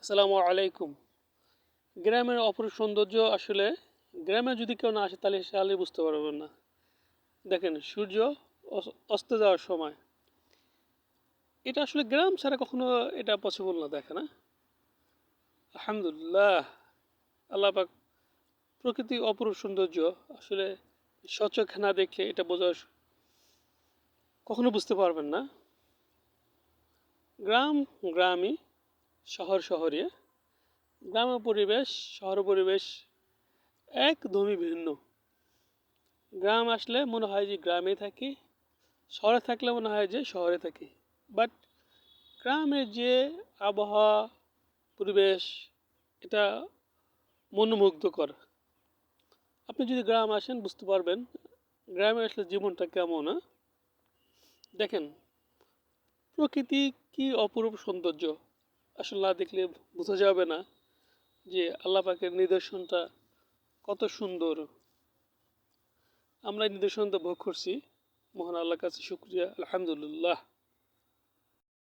আসসালামু আলাইকুম। গ্রামের অপরূপ সৌন্দর্য আসলে গ্রামে যদি কেউ না আসে তাহলে বুঝতে পারবেন না। দেখেন সূর্য অস্ত যাওয়ার সময় এটা আসলে গ্রাম ছাড়া কখনো এটা পসিবল না, দেখে না? আলহামদুলিল্লাহ, আল্লাহ পাক প্রকৃতি অপরূপ সৌন্দর্য আসলে স্বচক্ষে না দেখলে এটা কখনো বুঝতে পারবেন না। গ্রাম গ্রামই, শহর শহরে। গ্রামের পরিবেশ শহরের পরিবেশ একদমই ভিন্ন। গ্রাম আসলে মনে হয় যে গ্রামে থাকি, শহরে থাকলে মনে হয় যে শহরে থাকি। বাট গ্রামের যে আবহাওয়া, পরিবেশ, এটা মনোমুগ্ধকর। আপনি যদি গ্রাম আসেন বুঝতে পারবেন গ্রামে আসলে জীবনটা কেমন। দেখেন প্রকৃতি কি অপরূপ সৌন্দর্য, আসলে না দেখলে বোঝা যাবে না যে আল্লাহ পাকের নিদর্শনটা কত সুন্দর। আমরা এই নিদর্শনটা ভোগ করছি, মহান আল্লাহর কাছে শুকরিয়া, আলহামদুলিল্লাহ।